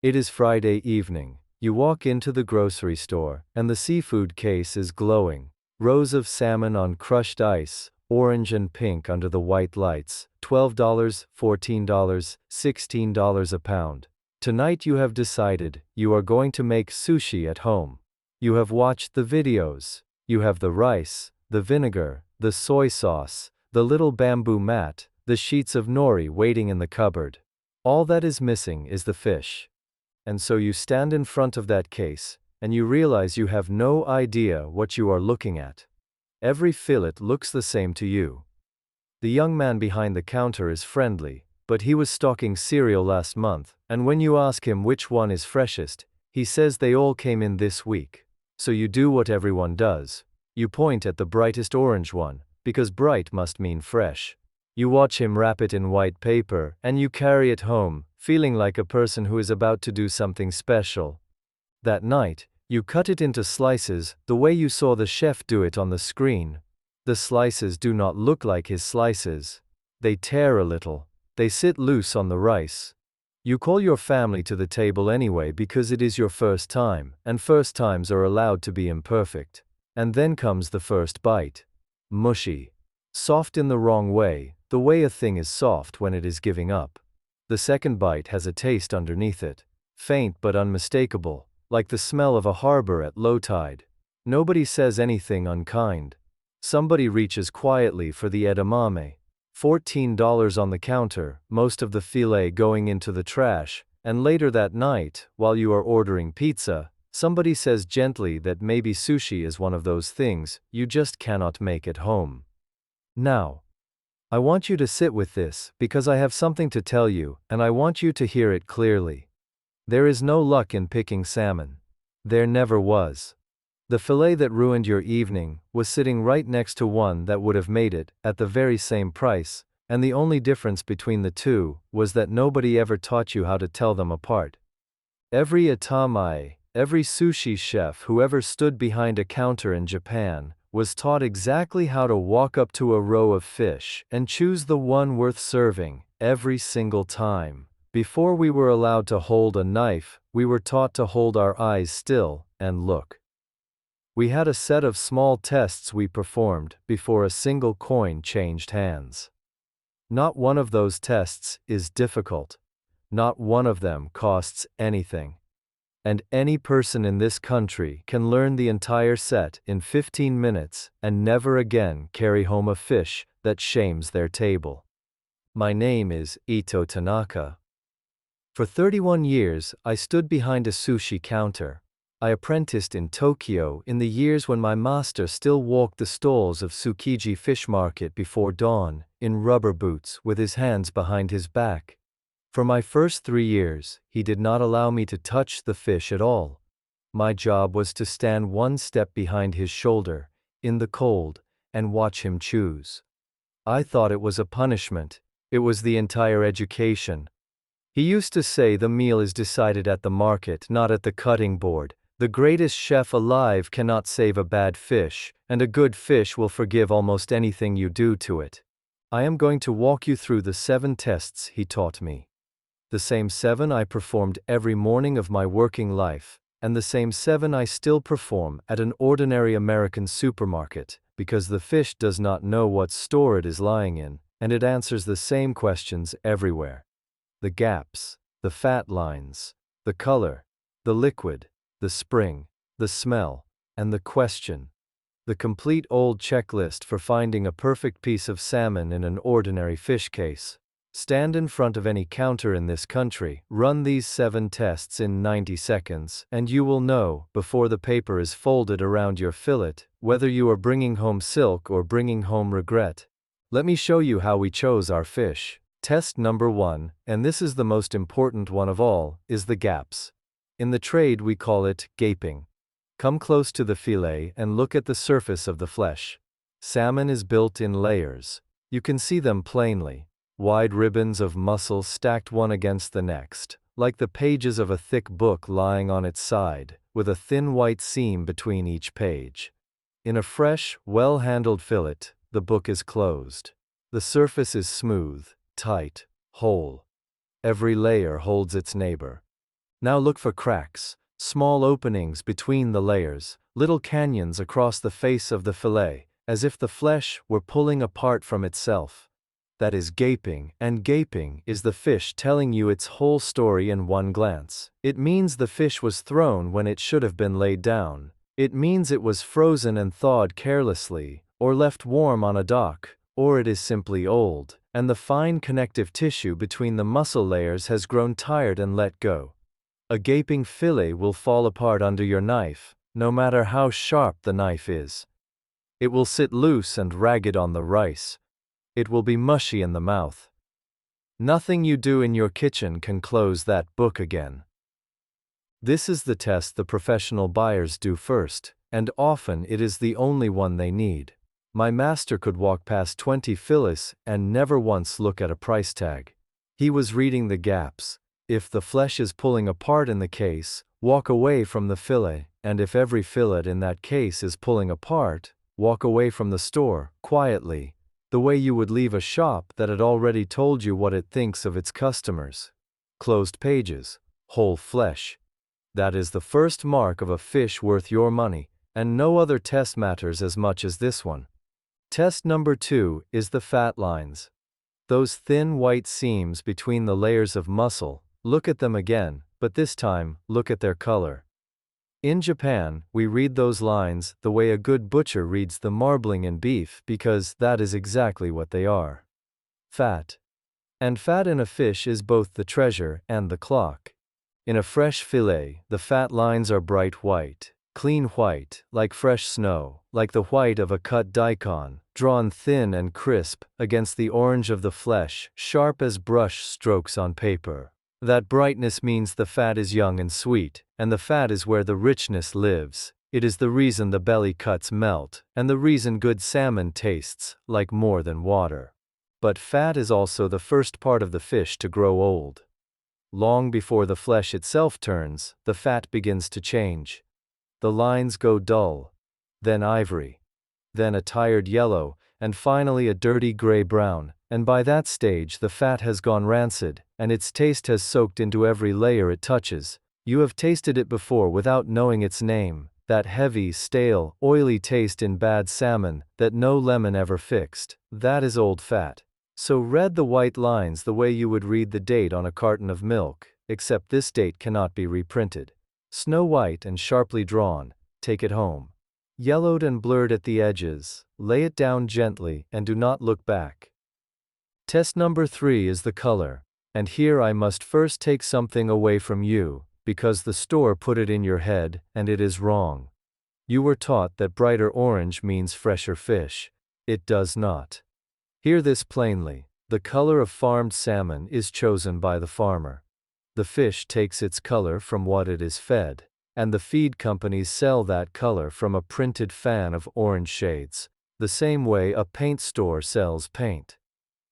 It is Friday evening. You walk into the grocery store, and the seafood case is glowing. Rows of salmon on crushed ice, orange and pink under the white lights. $12, $14, $16 a pound. Tonight you have decided you are going to make sushi at home. You have watched the videos. You have the rice, the vinegar, the soy sauce, the little bamboo mat, the sheets of nori waiting in the cupboard. All that is missing is the fish. And so you stand in front of that case, and you realize you have no idea what you are looking at. Every fillet looks the same to you. The young man behind the counter is friendly, but he was stocking cereal last month, and when you ask him which one is freshest, he says they all came in this week. So you do what everyone does. You point at the brightest orange one, because bright must mean fresh. You watch him wrap it in white paper, and you carry it home, feeling like a person who is about to do something special. That night, you cut it into slices, the way you saw the chef do it on the screen. The slices do not look like his slices. They tear a little. They sit loose on the rice. You call your family to the table anyway because it is your first time, and first times are allowed to be imperfect. And then comes the first bite. Mushy. Soft in the wrong way, the way a thing is soft when it is giving up. The second bite has a taste underneath it. Faint but unmistakable, like the smell of a harbor at low tide. Nobody says anything unkind. Somebody reaches quietly for the edamame. $14 on the counter, most of the filet going into the trash, and later that night, while you are ordering pizza, somebody says gently that maybe sushi is one of those things you just cannot make at home. Now, I want you to sit with this because I have something to tell you, and I want you to hear it clearly. There is no luck in picking salmon. There never was. The fillet that ruined your evening was sitting right next to one that would have made it at the very same price, and the only difference between the two was that nobody ever taught you how to tell them apart. Every atamae, every sushi chef who ever stood behind a counter in Japan, was taught exactly how to walk up to a row of fish and choose the one worth serving every single time. Before we were allowed to hold a knife, we were taught to hold our eyes still and look. We had a set of small tests we performed before a single coin changed hands. Not one of those tests is difficult. Not one of them costs anything. And any person in this country can learn the entire set in 15 minutes and never again carry home a fish that shames their table. My name is Ito Tanaka. For 31 years, I stood behind a sushi counter. I apprenticed in Tokyo in the years when my master still walked the stalls of Tsukiji Fish Market before dawn, in rubber boots with his hands behind his back. For my first 3 years, he did not allow me to touch the fish at all. My job was to stand one step behind his shoulder, in the cold, and watch him choose. I thought it was a punishment. It was the entire education. He used to say the meal is decided at the market, not at the cutting board. The greatest chef alive cannot save a bad fish, and a good fish will forgive almost anything you do to it. I am going to walk you through the 7 tests he taught me. The same 7 I performed every morning of my working life, and the same 7 I still perform at an ordinary American supermarket, because the fish does not know what store it is lying in, and it answers the same questions everywhere. The gaps, the fat lines, the color, the liquid, the spring, the smell, and the question. The complete old checklist for finding a perfect piece of salmon in an ordinary fish case. Stand in front of any counter in this country, run these 7 tests in 90 seconds, and you will know, before the paper is folded around your fillet, whether you are bringing home silk or bringing home regret. Let me show you how we chose our fish. Test number 1, and this is the most important one of all, is the gaps. In the trade we call it gaping. Come close to the fillet and look at the surface of the flesh. Salmon is built in layers. You can see them plainly. Wide ribbons of muscle stacked one against the next, like the pages of a thick book lying on its side, with a thin white seam between each page. In a fresh, well-handled fillet, the book is closed. The surface is smooth, tight, whole. Every layer holds its neighbor. Now look for cracks, small openings between the layers, little canyons across the face of the fillet, as if the flesh were pulling apart from itself. That is gaping, and gaping is the fish telling you its whole story in one glance. It means the fish was thrown when it should have been laid down. It means it was frozen and thawed carelessly, or left warm on a dock, or it is simply old, and the fine connective tissue between the muscle layers has grown tired and let go. A gaping fillet will fall apart under your knife, no matter how sharp the knife is. It will sit loose and ragged on the rice. It will be mushy in the mouth. Nothing you do in your kitchen can close that book again. This is the test the professional buyers do first, and often it is the only one they need. My master could walk past 20 fillets and never once look at a price tag. He was reading the gaps. If the flesh is pulling apart in the case, walk away from the fillet, and if every fillet in that case is pulling apart, walk away from the store, quietly, the way you would leave a shop that had already told you what it thinks of its customers. Closed pages, whole flesh. That is the first mark of a fish worth your money, and no other test matters as much as this one. Test number 2 is the fat lines. Those thin white seams between the layers of muscle, look at them again, but this time, look at their color. In Japan, we read those lines the way a good butcher reads the marbling in beef because that is exactly what they are. Fat. And fat in a fish is both the treasure and the clock. In a fresh fillet, the fat lines are bright white, clean white, like fresh snow, like the white of a cut daikon, drawn thin and crisp against the orange of the flesh, sharp as brush strokes on paper. That brightness means the fat is young and sweet, and the fat is where the richness lives. It is the reason the belly cuts melt, and the reason good salmon tastes like more than water. But fat is also the first part of the fish to grow old. Long before the flesh itself turns, the fat begins to change. The lines go dull, then ivory, then a tired yellow, and finally a dirty gray-brown, and by that stage the fat has gone rancid, and its taste has soaked into every layer it touches. You have tasted it before without knowing its name, that heavy, stale, oily taste in bad salmon that no lemon ever fixed. That is old fat. So read the white lines the way you would read the date on a carton of milk, except this date cannot be reprinted. Snow white and sharply drawn, take it home. Yellowed and blurred at the edges, lay it down gently and do not look back. Test number 3 is the color, and here I must first take something away from you, because the store put it in your head, and it is wrong. You were taught that brighter orange means fresher fish. It does not. Hear this plainly, the color of farmed salmon is chosen by the farmer. The fish takes its color from what it is fed, and the feed companies sell that color from a printed fan of orange shades, the same way a paint store sells paint.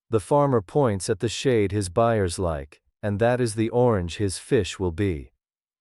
The farmer points at the shade his buyers like, and that is the orange his fish will be.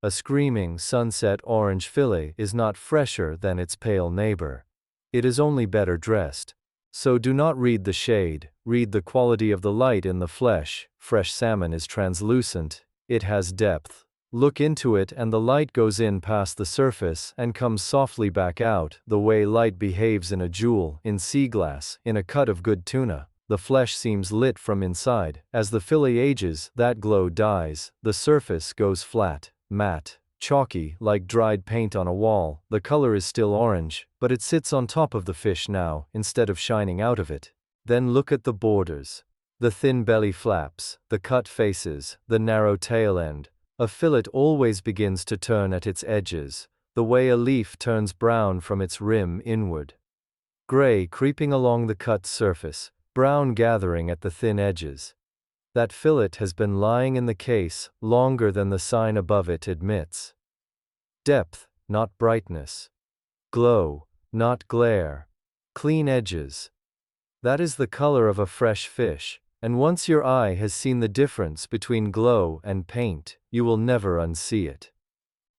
A screaming sunset orange fillet is not fresher than its pale neighbor. It is only better dressed. So do not read the shade, read the quality of the light in the flesh. Fresh salmon is translucent, it has depth. Look into it and the light goes in past the surface and comes softly back out, the way light behaves in a jewel, in sea glass, in a cut of good tuna. The flesh seems lit from inside. As the fillet ages, that glow dies, the surface goes flat, matte, chalky, like dried paint on a wall. The color is still orange, but it sits on top of the fish now, instead of shining out of it. Then look at the borders. The thin belly flaps, the cut faces, the narrow tail end. A fillet always begins to turn at its edges, the way a leaf turns brown from its rim inward. Gray creeping along the cut surface, brown gathering at the thin edges. That fillet has been lying in the case longer than the sign above it admits. Depth, not brightness. Glow, not glare. Clean edges. That is the color of a fresh fish, and once your eye has seen the difference between glow and paint, you will never unsee it.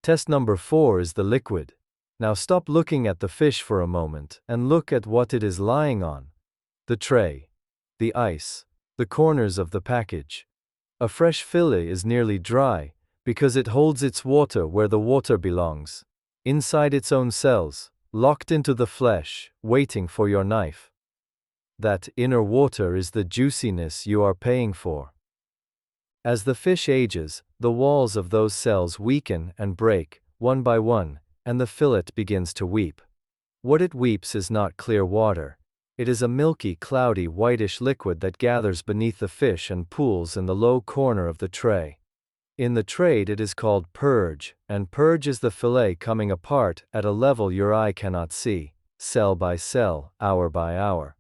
Test number 4 is the liquid. Now stop looking at the fish for a moment and look at what it is lying on. The tray, the ice, the corners of the package. A fresh fillet is nearly dry, Because it holds its water where the water belongs. Inside its own cells, locked into the flesh, waiting for your knife. That inner water is the juiciness you are paying for. As the fish ages, the walls of those cells weaken and break, one by one, and the fillet begins to weep. What it weeps is not clear water. It is a milky, cloudy, whitish liquid that gathers beneath the fish and pools in the low corner of the tray. In the trade it is called purge, and purge is the fillet coming apart at a level your eye cannot see, cell by cell, hour by hour.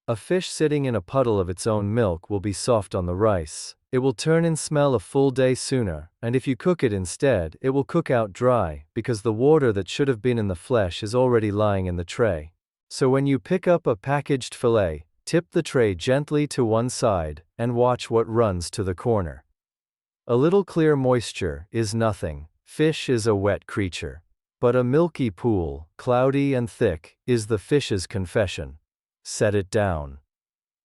A fish sitting in a puddle of its own milk will be soft on the rice. It will turn and smell a full day sooner, and if you cook it instead, it will cook out dry, because the water that should have been in the flesh is already lying in the tray. So when you pick up a packaged fillet, tip the tray gently to one side, and watch what runs to the corner. A little clear moisture is nothing. Fish is a wet creature. But a milky pool, cloudy and thick, is the fish's confession. Set it down.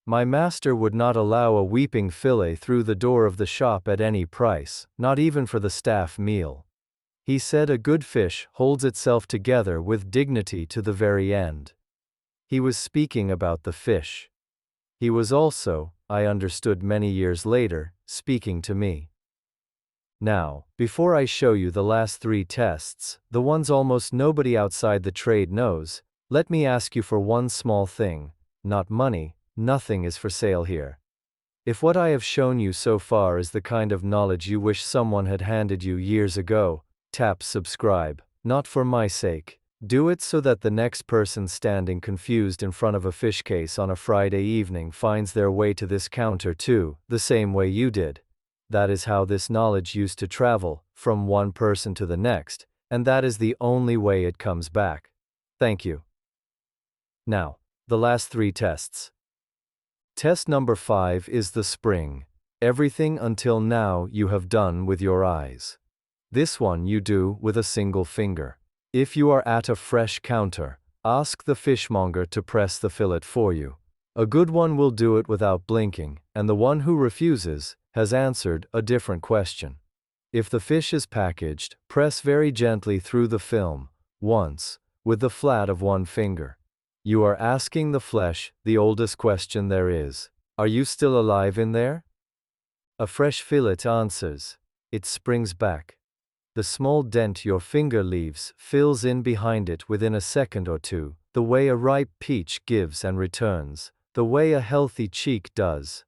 My master would not allow a weeping fillet through the door of the shop at any price, not even for the staff meal. He said a good fish holds itself together with dignity to the very end. He was speaking about the fish. He was also, I understood many years later, speaking to me. Now, before I show you the last 3 tests, the ones almost nobody outside the trade knows, let me ask you for one small thing. Not money, nothing is for sale here. If what I have shown you so far is the kind of knowledge you wish someone had handed you years ago, tap subscribe, not for my sake. Do it so that the next person standing confused in front of a fish case on a Friday evening finds their way to this counter too, the same way you did. That is how this knowledge used to travel, from one person to the next, and that is the only way it comes back. Thank you. Now, the last 3 tests. Test number 5 is the spring. Everything until now you have done with your eyes. This one you do with a single finger. If you are at a fresh counter, ask the fishmonger to press the fillet for you. A good one will do it without blinking, and the one who refuses has answered a different question. If the fish is packaged, press very gently through the film, once, with the flat of one finger. You are asking the flesh the oldest question there is. Are you still alive in there? A fresh fillet answers. It springs back. The small dent your finger leaves fills in behind it within a second or two, the way a ripe peach gives and returns, the way a healthy cheek does.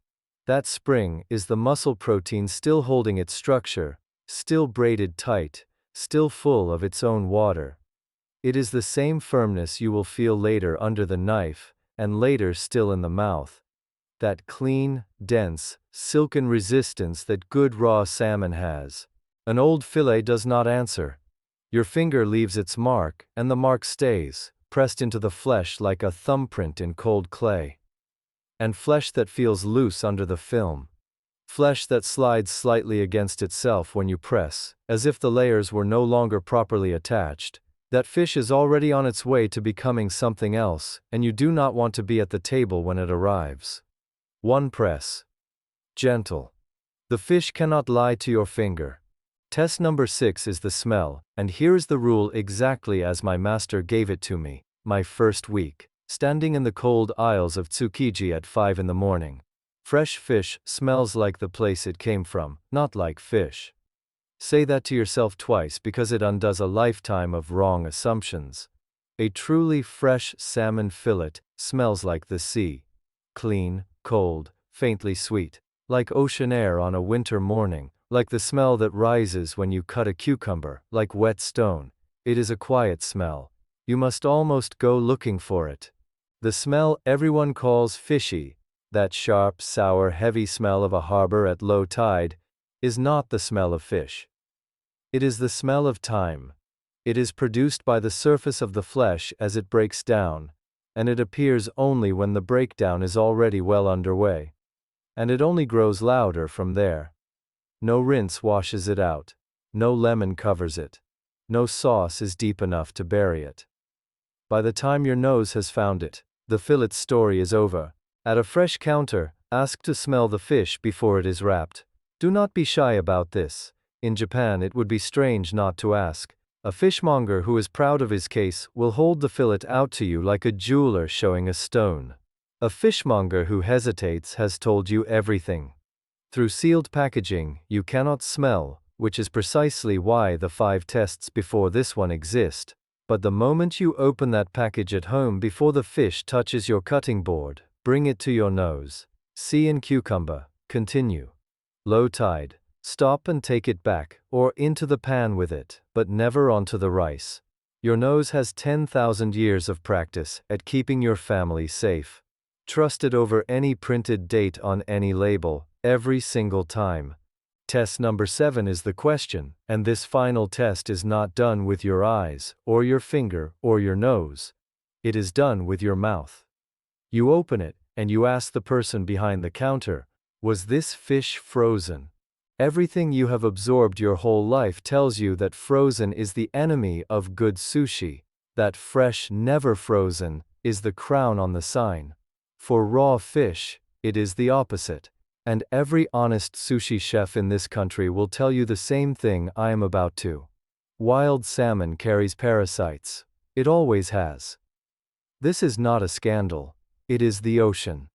That spring is the muscle protein still holding its structure, still braided tight, still full of its own water. It is the same firmness you will feel later under the knife, and later still in the mouth. That clean, dense, silken resistance that good raw salmon has. An old fillet does not answer. Your finger leaves its mark, and the mark stays, pressed into the flesh like a thumbprint in cold clay. And flesh that feels loose under the film. Flesh that slides slightly against itself when you press, as if the layers were no longer properly attached. That fish is already on its way to becoming something else, and you do not want to be at the table when it arrives. One press. Gentle. The fish cannot lie to your finger. Test number 6 is the smell, and here is the rule exactly as my master gave it to me, my first week. Standing in the cold aisles of Tsukiji at 5 in the morning. Fresh fish smells like the place it came from, not like fish. Say that to yourself twice because it undoes a lifetime of wrong assumptions. A truly fresh salmon fillet smells like the sea. Clean, cold, faintly sweet. Like ocean air on a winter morning, like the smell that rises when you cut a cucumber, like wet stone. It is a quiet smell. You must almost go looking for it. The smell everyone calls fishy, that sharp, sour, heavy smell of a harbor at low tide, is not the smell of fish. It is the smell of time. It is produced by the surface of the flesh as it breaks down, and it appears only when the breakdown is already well underway. And it only grows louder from there. No rinse washes it out. No lemon covers it. No sauce is deep enough to bury it. By the time your nose has found it, the fillet's story is over. At a fresh counter, ask to smell the fish before it is wrapped. Do not be shy about this. In Japan, it would be strange not to ask. A fishmonger who is proud of his case will hold the fillet out to you like a jeweler showing a stone. A fishmonger who hesitates has told you everything. Through sealed packaging, you cannot smell, which is precisely why the 5 tests before this one exist. But the moment you open that package at home before the fish touches your cutting board, bring it to your nose. Sea and cucumber, continue. Low tide, stop and take it back, or into the pan with it, but never onto the rice. Your nose has 10,000 years of practice at keeping your family safe. Trust it over any printed date on any label, every single time. Test number 7 is the question, and this final test is not done with your eyes, or your finger, or your nose. It is done with your mouth. You open it, and you ask the person behind the counter, was this fish frozen? Everything you have absorbed your whole life tells you that frozen is the enemy of good sushi, that fresh, never frozen, is the crown on the sign. For raw fish, it is the opposite. And every honest sushi chef in this country will tell you the same thing I am about to. Wild salmon carries parasites. It always has. This is not a scandal. It is the ocean.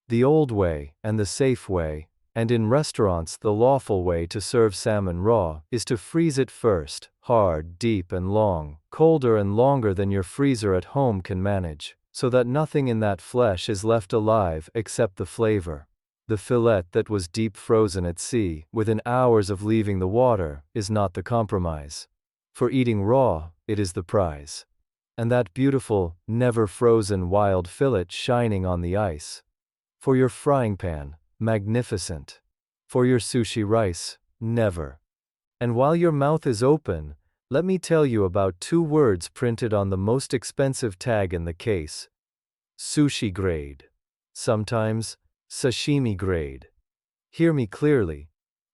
The old way, and the safe way, and in restaurants the lawful way to serve salmon raw, is to freeze it first, hard, deep and long, colder and longer than your freezer at home can manage, so that nothing in that flesh is left alive except the flavor. The fillet that was deep frozen at sea, within hours of leaving the water, is not the compromise. For eating raw, it is the prize. And that beautiful, never frozen wild fillet shining on the ice. For your frying pan, magnificent. For your sushi rice, never. And while your mouth is open, let me tell you about 2 words printed on the most expensive tag in the case. Sushi grade. Sometimes, sashimi grade. Hear me clearly.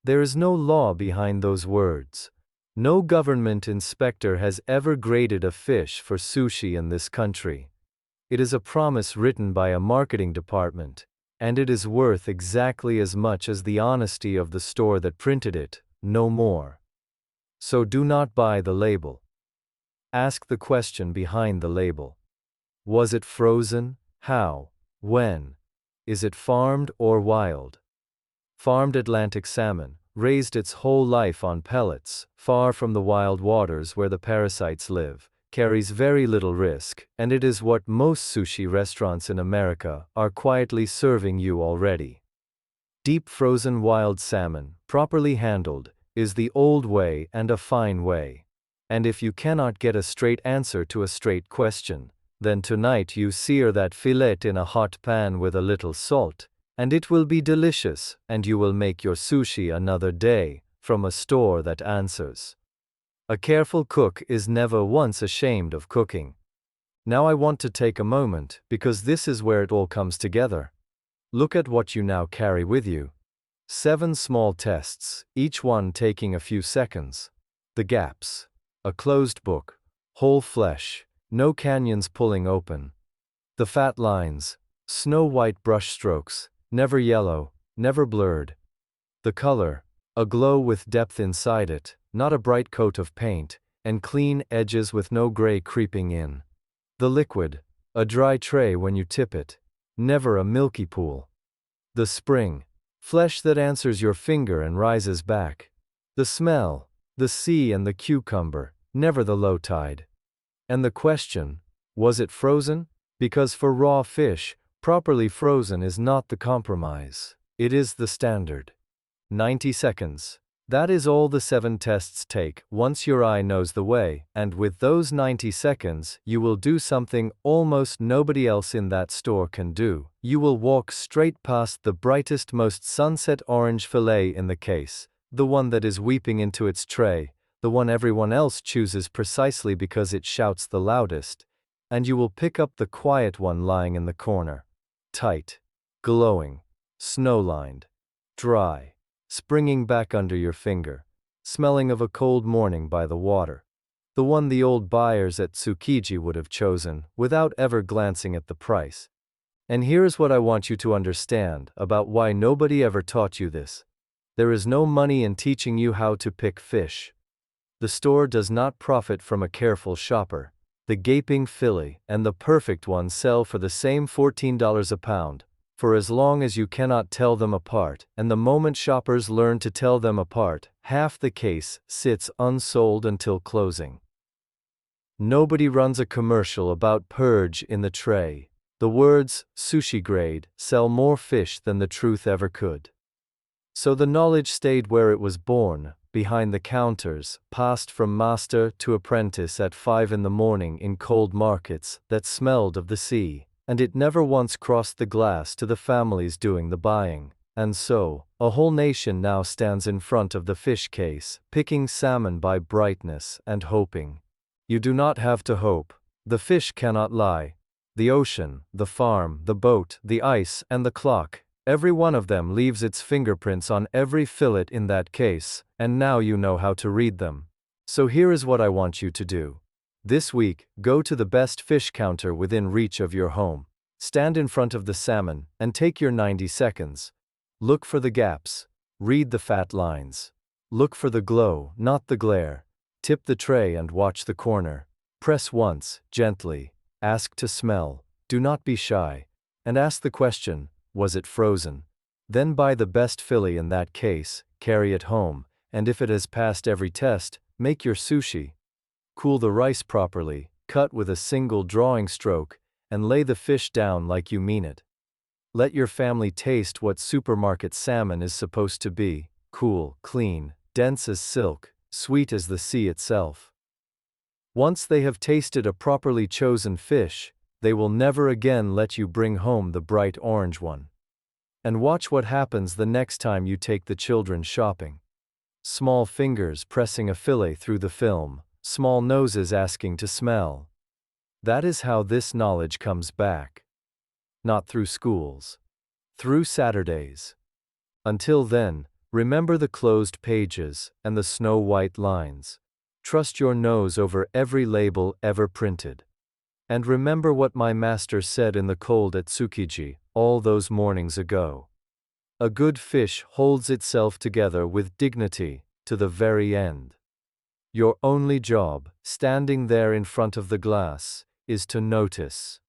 There is no law behind those words. No government inspector has ever graded a fish for sushi in this country. It is a promise written by a marketing department, and it is worth exactly as much as the honesty of the store that printed it, no more. So do not buy the label. Ask the question behind the label. Was it frozen? How? When? Is it farmed or wild? Farmed Atlantic salmon, raised its whole life on pellets, far from the wild waters where the parasites live, carries very little risk, and it is what most sushi restaurants in America are quietly serving you already. Deep frozen wild salmon, properly handled, is the old way and a fine way. And if you cannot get a straight answer to a straight question, then tonight you sear that fillet in a hot pan with a little salt, and it will be delicious, and you will make your sushi another day, from a store that answers. A careful cook is never once ashamed of cooking. Now I want to take a moment, because this is where it all comes together. Look at what you now carry with you. 7 small tests, each one taking a few seconds. The gaps. A closed book. Whole flesh. No canyons pulling open. The fat lines, snow-white brush strokes, never yellow, never blurred. The color, a glow with depth inside it, not a bright coat of paint, and clean edges with no gray creeping in. The liquid, a dry tray when you tip it, never a milky pool. The spring, flesh that answers your finger and rises back. The smell, the sea and the cucumber, never the low tide. And the question, was it frozen? Because for raw fish, properly frozen is not the compromise. It is the standard. 90 seconds. That is all the 7 tests take once your eye knows the way, and with those 90 seconds, you will do something almost nobody else in that store can do. You will walk straight past the brightest, most sunset orange fillet in the case, the one that is weeping into its tray, the one everyone else chooses precisely because it shouts the loudest, and you will pick up the quiet one lying in the corner. Tight, glowing, snow-lined, dry, springing back under your finger, smelling of a cold morning by the water. The one the old buyers at Tsukiji would have chosen, without ever glancing at the price. And here's what I want you to understand about why nobody ever taught you this. There is no money in teaching you how to pick fish. The store does not profit from a careful shopper. The gaping fillet and the perfect one sell for the same $14 a pound, for as long as you cannot tell them apart, and the moment shoppers learn to tell them apart, half the case sits unsold until closing. Nobody runs a commercial about purge in the tray. The words, sushi grade, sell more fish than the truth ever could. So the knowledge stayed where it was born, behind the counters, passed from master to apprentice at 5 in the morning in cold markets that smelled of the sea, and it never once crossed the glass to the families doing the buying. And so, a whole nation now stands in front of the fish case, picking salmon by brightness and hoping. You do not have to hope. The fish cannot lie. The ocean, the farm, the boat, the ice, and the clock, every one of them leaves its fingerprints on every fillet in that case, and now you know how to read them. So here is what I want you to do. This week, go to the best fish counter within reach of your home. Stand in front of the salmon, and take your 90 seconds. Look for the gaps. Read the fat lines. Look for the glow, not the glare. Tip the tray and watch the corner. Press once, gently. Ask to smell. Do not be shy. And ask the question, was it frozen? Then buy the best fillet in that case, carry it home, and if it has passed every test, make your sushi. Cool the rice properly, cut with a single drawing stroke, and lay the fish down like you mean it. Let your family taste what supermarket salmon is supposed to be: cool, clean, dense as silk, sweet as the sea itself. Once they have tasted a properly chosen fish, they will never again let you bring home the bright orange one. And watch what happens the next time you take the children shopping. Small fingers pressing a fillet through the film, small noses asking to smell. That is how this knowledge comes back. Not through schools. Through Saturdays. Until then, remember the closed pages and the snow-white lines. Trust your nose over every label ever printed. And remember what my master said in the cold at Tsukiji, all those mornings ago. A good fish holds itself together with dignity, to the very end. Your only job, standing there in front of the glass, is to notice.